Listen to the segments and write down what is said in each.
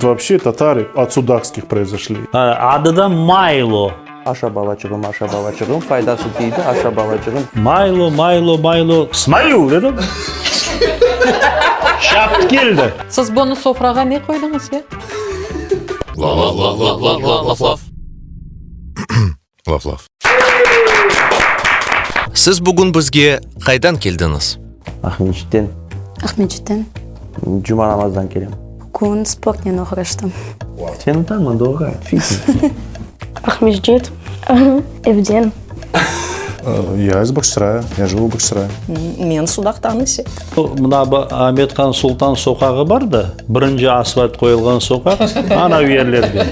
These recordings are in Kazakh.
Вообще татары от судакских произошли. Адыдан майло. Аша балачығым, пайдасы тиді, аша балачығым. Майло. Смайлу дедім. Шапты келді. Сіз бұны софраға не қойдыңыз, е? Лав. Сіз бүгін бізге қайдан келдіңіз? Ахмеджеттен. Жұма намаздан келем. Бүгін спортнен оқырыштым. Сені танымын, доға, фитнес. Ахмеджет. Эвден. Я из Бахчисарая, я живу в Бахчисарае. Мен Судақтан есе. Мына Ахметхан Сұлтан соқағы бар да, бірінші асфальт қойылған соқақ, ана үйерлерде.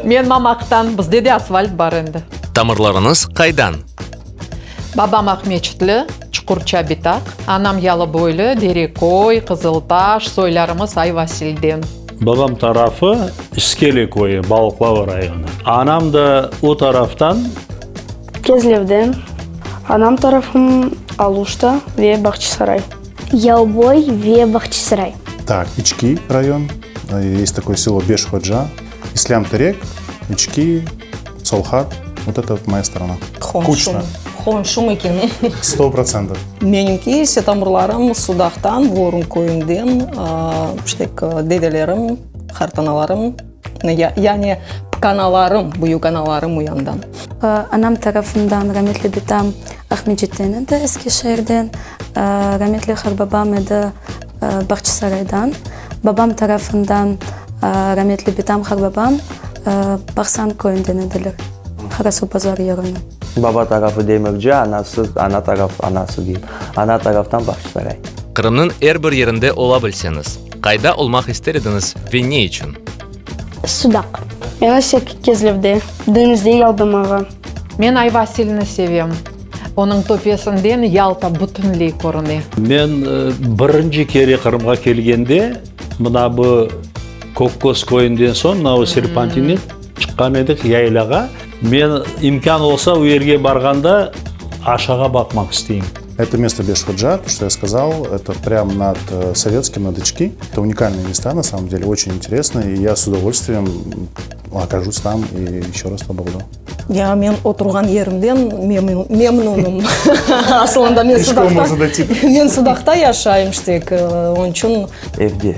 Мен мамақтан, бізде де асфальт бар енді. Тамырларыңыз қайдан? Бабам Ахмечітлі, Чұқырча Битақ, анам Ялыбойлы, Дерекой, Қызылташ, сойларымыз Айвасилден. Бабам тарафы Искеликойы, Балықлау районы. Анам да о тарафтан Кезлевден. Анам тарafım Алушта ve Бахчисарай. Ялбой ve Бахчисарай. Так, Ички район, есть такое село Беш-Ходжа, Ислям-Терек, Ички, Солхат, вот это вот моя сторона. Кучно. Хоншум екен. 100%. Меніңки се тамырларым Судақтан, Ворын көйінден, деделерім, хартаналарым, яғни каналарым, бұю каналарым уяндан. Анам tarafından rahmetli bitam Ahmetçet'ten de Eskişehir'den, rahmetli Harbabam da Bahçesaray'dan, babam tarafından rahmetli bitam Harbabam Baksan köyünden edilir. Karasu Pazar yerine. Baba tarafı Demirci, ana anası değil. Ana taraftan Бахчисарай. Қырымның әрбір ерінде ола білсеңіз, қайда олмақ істер едіңіз ve ne için? Судак. Ben Asya Кезлевде, Denizde Ялбымаға. Мен Айвасиліні севем. Оның топесінден Ялта бүтінлей көріне. мен бірінші кере Қырымға келгенде, мына бұл Коккос койынден соң, мынау серпантинен шыққан едік яйлаға. Мен имкан болса үйерге барғанда ашаға бақмақ істеймін. Это место Беш-Ходжа, то, что я сказал, это прямо над Советским, над Ички. Это уникальные места, на самом деле, очень интересные, и я с удовольствием окажусь там и еще раз туда буду. Я мен отырған ерімден мемнуным. Асылында мен Судақта яшайым штек. Он үшін Evde.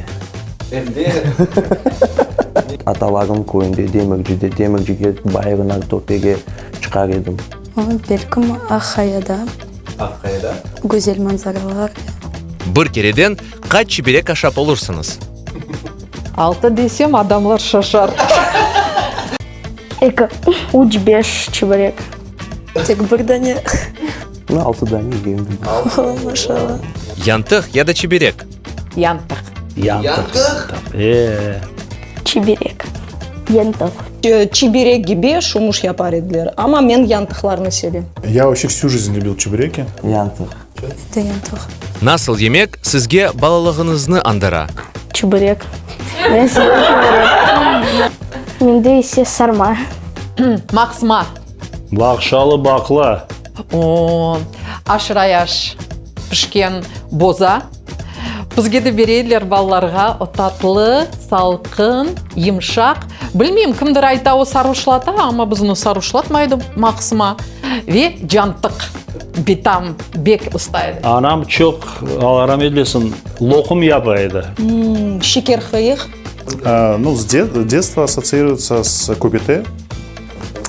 Аталарым көйінде, Деміржіге байығынан топеге çıkar едім. Belkim Аққайада. Аққайда? Güzel manzaralar. Бір кереден қай чеберек ашап олырсыңыз? 6 десем, адамлар шашар. Экі. Уч 5 чебурек. Тек бір дәне. Ну, 6 дәне егемін. Машалла. Янтық яда чеберек? Янтық. Чеберек. Янтық. чеберек gibi шумуш япар еділер. Ама мен янтықларны sevем. Я вообще всю жизнь любил чебуреки. Янтық. Янтық. Насыл емек сізге балалығыңызны андыра? Чебурек. Менде есе сарма. Мақсма. Бақшалы бақла. Ашыраяш пішкен боза. Бізге де берейлер балаларға татлы, салқын, емшақ. Білмеймін, кімдір айтауы сарушылата, ама біздің сарушылатмайды мақсыма. Ве жантық бетам бек ұстайды. Анам çok rahmetlisin lokum yapaydı. Шекер хыйық. Ну, с детства ассоциируется с кубите.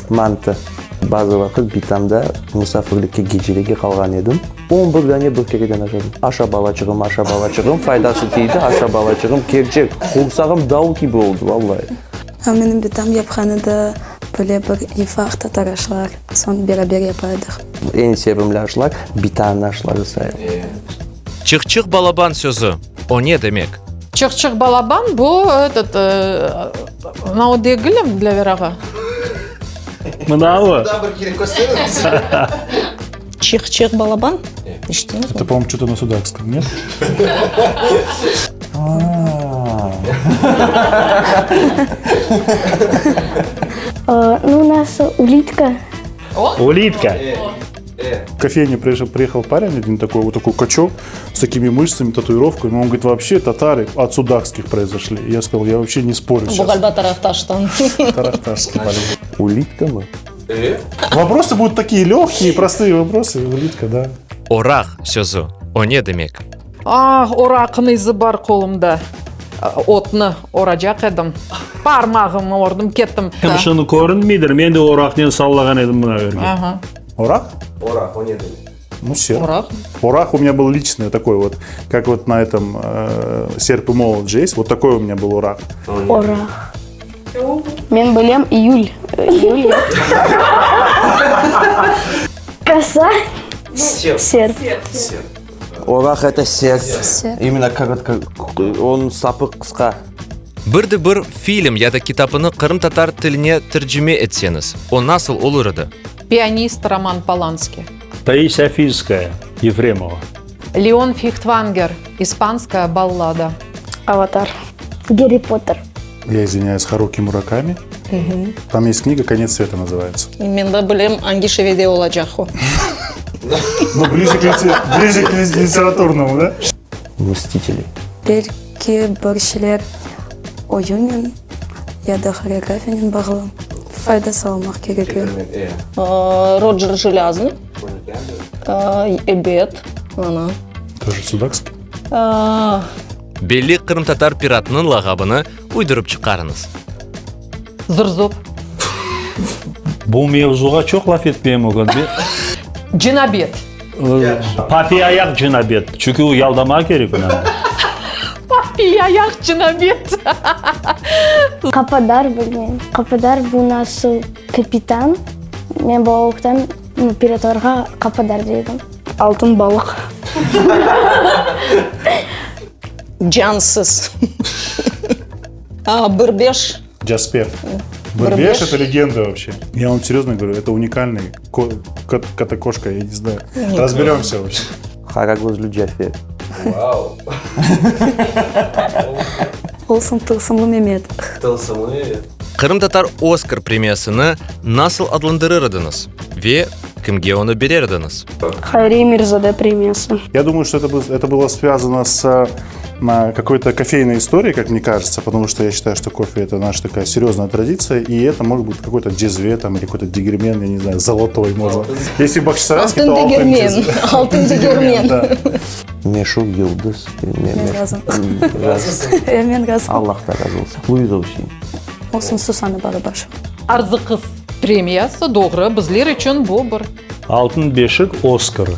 Манты. Bazı vakit Битамда мұсафірлікке кешелеге қалған едім. 11 дәне бір кереден ашадым. Аша балачығым, пайдасы тиді, аша балачығым, керчек. Қолсағым дау кебі oldu, vallahi. Менің бітам yapğanıda böyle bir ifaqta taraşlar. Son beraber yapardık. En sevimli aşılar Битамның aşıları sayılır. Чық-чық балабан сөзі, о не демек? Чық-чық балабан бұл мынау дегілім для вераға. Мынауы? Чық-чық балабан? Это, по-моему, что-то на судакском, нет? Ну, у нас улитка. Улитка. В кофейне приехал парень один такой, вот такой качок с такими мышцами, татуировками. Он говорит, вообще татары от судакских произошли. И я сказал, я вообще не спорю сейчас. Бугальба Тарахташтан. Тарахтарский полюбил. Улитка мы. Вопросы будут такие легкие, простые вопросы. Улитка, да. Орақ сөзі, о не демек? Орақтың ізі бар қолымда. Отны орajak edim. Parmağımı ordum, kettim. Шыны көрінмейдір, мен де орақтен саллаған едім мына жерге. Ага. Орак? Орак, он не дымит. Ну, серп. Орак. Орак у меня был личный такой вот, как вот на этом серп и молот же есть. Вот такой у меня был орак. Ура. Мен білем июль. Июль. Коса. Серп. Орак это серп. Серп. Именно коротко, он сапы қысқа. Бірді-бір фильм яда китапыны қырым-татар тіліне тіржіме етсеңіз, о насыл olur еді? Пианист Роман Поланский. Таисия Фийская, Ефремова. Леон Фихтвангер. Испанская баллада. Аватар. Гарри Поттер. Я извиняюсь, Харуки Мураками. Там есть книга «Конец света» называется. Мен де білем ангишеведе olacak o. Ну, ближе к литературному, да? Мстители. Belki bir şeyler oyunun ya da koreografinin bağlı faydası almak gerekiyor. Роджер Желязный. Эбет. Ана. Тоже судакский. Белли қырым-татар пиратының лағабыны уйдырып чықарыңыз. Зырзоп. Бұл мевзуға çok laf etmeyeyim o gün. Cinabet. Papi ayak cinabet. Çünkü o yaldama gerek ona. Аяқ Cinabet. Кападар білмеймін. Кападар бұл насыл капитан. Мен балықтан пираторға Кападар дедім. Алтын балық. Джансыз. Бірбеш. Джаспер. Барбеш. Барбеш — это легенда вообще. Я вам серьезно говорю, это уникальный кота-кошка, я не знаю. Разберемся вообще. Харагözlü Джафер. Olsun tılsımlı Mehmet. Қырым-татар Оскар премиясыны насыл адlandırır едіңіз? Ве кімге оны берер едіңіз? Хайри Мирзаде премиясы. Я думаю, что это было связано с какой-то кофейной историей, как мне кажется, потому что я считаю, что кофе — это наша такая серьезная традиция, и это может быть какой-то джезве там, или какой-то дигермен, я не знаю, золотой можно. Если бахчисарайский, то алтын джезве. Алтын дегермен. Да. Мешок Йылдыз. Ben razım. Ben razım. Allah da razı olsun. Луиза Ушин. Olsun Susana Барабашева. Арзы қыз премиясы doğru. Bizler için bu bir. Алтын бешік Оскары.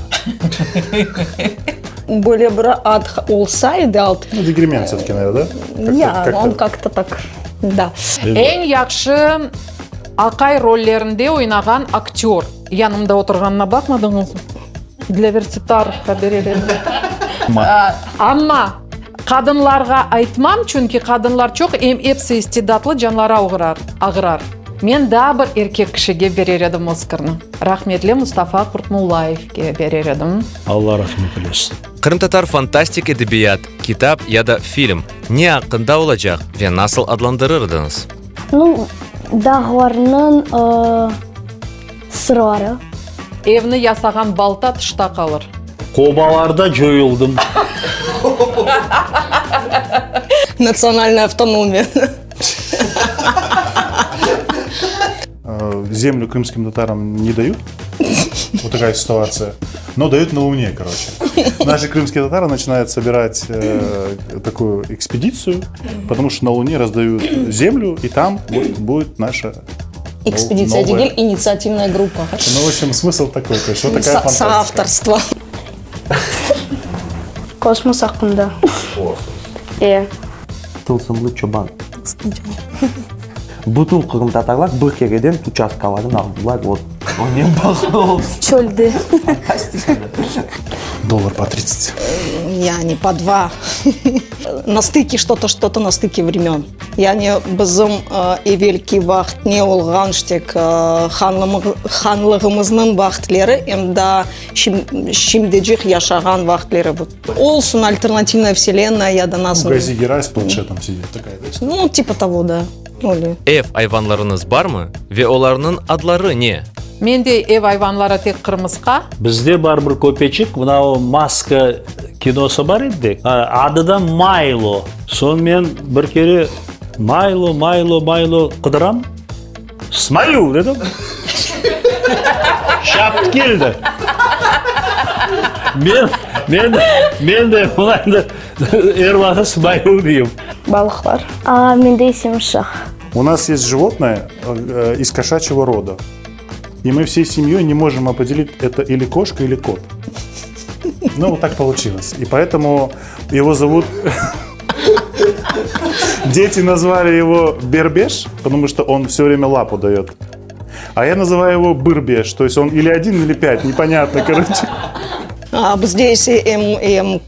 Более бір ад олса еді алтын. Ну, дигермен все-таки, наверное, да? Я, он как-то так. Да. En yaxşı Акай роллерінде ойнаған актер. Yanımda отырғанына bakmadыңыз. Для верситаровқа берер Ama kadınlarga айтмам, çünkü kadınlar çok hepsi istidatlı, canları ağırar. Men da bir erkek kişiге берер едім Оскарны. Рахметлі Мұстафа Құртмуллаевке берер едім. Allah rahmet eylesin. Қырым-татар фантастик эдебият, китап яда фильм не ақында olacak ve nasıl adlandırır едіңіз? Ну, дағуарының сырлары. Evni ясаған балта тышта қалыр. Қобаларда жойылдым. Национальная автономия. Землю крымским татарам не дают. Вот такая ситуация. Но дают на Луне, короче. Наши крымские татары начинают собирать такую экспедицию, потому что на Луне раздают землю, и там будет наша Экспедиция новая. Дигель, инициативная группа. Ну, в общем, смысл такой, то есть вот такая фантастика. Соавторство. Космос ақында. Тылсымлы чобан. Бүтін қырым татарлар бір кереден участкаларын алдылар. Вот. Он не бағыл. Çölde. $1 по 30. Яғни по 2. На стыке что-то на стыке времен. Яғни біздің евелки вақыт не олған штек ханлығымыздың вақытлері емда шимдежек яшаған вақытлері бұд. Олсын альтернативная вселенная яда нас. В Гази Герай с планшетом сидит такая, да? Ну, типа того, да. Оли. Ev hayvanlarınız бар mı ve onların adları ne? Менде ев айванлары тек қырмызға. Бізде бар бір көпечік, мынау маска киносы бар еді. Адыда Майло. Сонымен бір кере Майло қыдырам. Смаю дедім. Шапты келді. Мен де мұнайды әрбағы смаю дейім. Балықлар. Менде семшақ. У нас есть животное из кошачьего рода. И мы всей семьей не можем определить, это или кошка, или кот. Ну, вот так получилось. И поэтому его зовут... Дети назвали его Бербеш, потому что он все время лапу дает. А я называю его Бырбеш, то есть он или 1, или 5, непонятно, короче. Бізде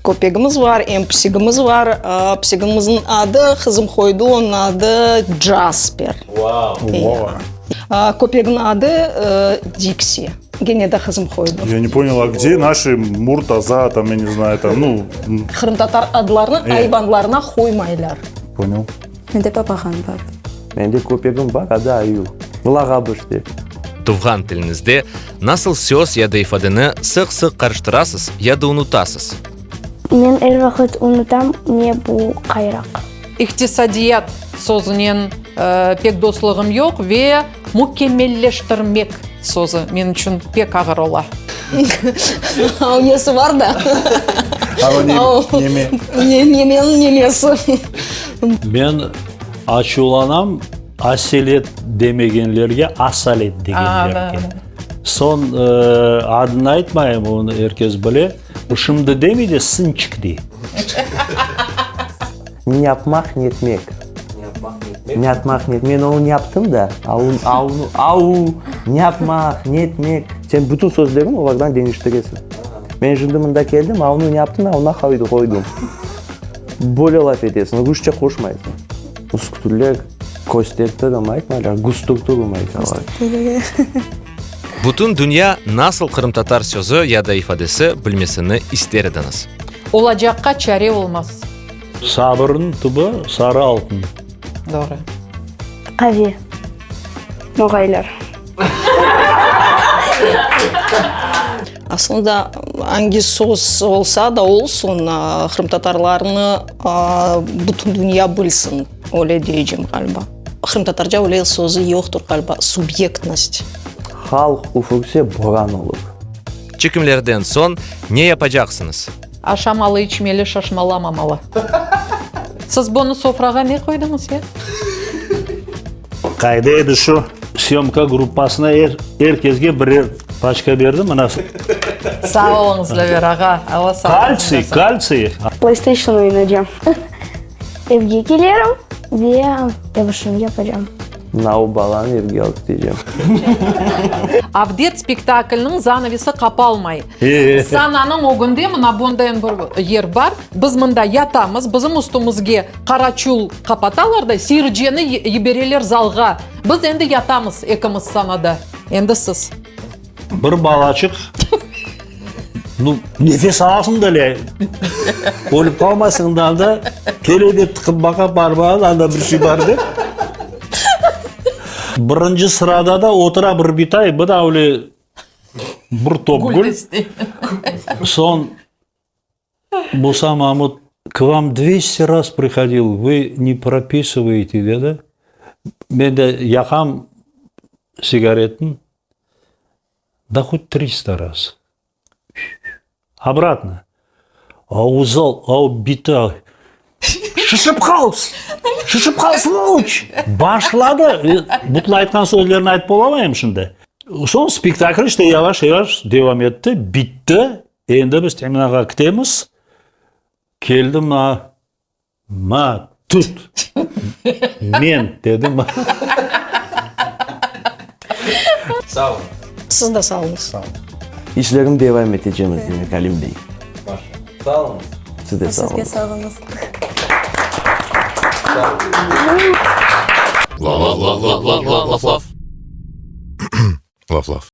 көпегіміз бар, псигіміз бар. Псигіміздің ады қызым қойды, оның ады Джаспер. Көпегінің ады Дикси. Гене де қызым қойды. Я не понял, а где наши Муртаза, там, я не знаю, там, ну... Қырымтатар адыларының айбанларына қоймайлар. Понял. Менде папаған бар. Менде көпегім бар, ады Аю. Лағабыш деп. Туған тіліңізде насыл сөз яды ифадыны сық-сық қарыштырасыз, яды ұнутасыз. Мен әр вақыт ұнытам, не бұл қайрақ. Иқтисадият сөзінен пек дослығым жоқ ве мүкемеллештірмек сөзі мен үшін пек ағыр ола. Ау несі бар да? Немесі. Мен ашуланам, аселет демегенлерге асалет дегенлерге. Сон адын айтмайым, оны еркез біле. Ұшымды демейді сынчик дей. Няпмақ нетмек. Нятмақ нет. Мен оны няптым да. Няпмақ, нетмек. Сен бүтін сөздерін олардан денештіресің. Мен жындымында келдім, ауны няптым, ауна қойдым. Бөлі лаф етесің, ғұшча қошмайсың. Үскүтілер, көстер тұрмайды, гүстір тұрмайды. Бүтін дүния насыл қырымтатар сөзі яда ифадесі білмесіні істер едіңіз. Олacakқа чаре olmaz. Сабырын түбі сары алтын. Doğru. Қави. Ноғайлар. Aslında hangi söz olsa da olsun, Kırımtatarlarını bütün dünya bilsin, öyle diyeceğim galiba. Kırımtatarca öyle sözü yoktur galiba, subyektность. Халық уфуксе боран olur. Чекімлерден сон не yapacaqsınız? Ашамалы, içmeli, шашмаламамалы. Сіз бұны софраға не қойдыңыз, е? Қайда еді шу съемка группасына еркезге бірер пачка берді, мұнасы. Сау олыңыз, Ләвер аға. Кальций. PlayStation ойнайдым. Evге келерім, ве evішімге падам. Нау баланы ерге алып дейдем. Авдет спектаклінің занавесі қапалмай. Сананың оғынде мұна бондайын бір ер бар. Біз мұнда ятамыз, біздің үстімізге қарачул қапаталарда, сирджені еберелер залға. Біз енді ятамыз екіміз санада. Енді сіз. Бір балачық. Нефес аласың да ле. Өліп қалмасың да, келеде тықып бақа барбаған, анда бір шүй бар деп. Бірінші сырада да отыра бір битай, бұда өлі бір топ гүл. Сон, Буса Мамут, к вам 200 раз приходил, вы не прописываете, да? Мен де яқам сигаретін, да хоть 300 раз. Обратно. Ау битай. Шышып қалсын ұлыч. Башлады. Бұтыл айтқан сөздерін айтып боламайым шынды. Сон спектакль іште яваш девам етті, битті. Енді біз темінаға күтеміз. Келдім, тұт. Мен, дедім. Сау. Siz de sağ olun. İşlerim devam edeceğimiz demek Halim Bey. Sağ olun. Siz de sağ olun. Sizге sağ olun. Laf. Laf.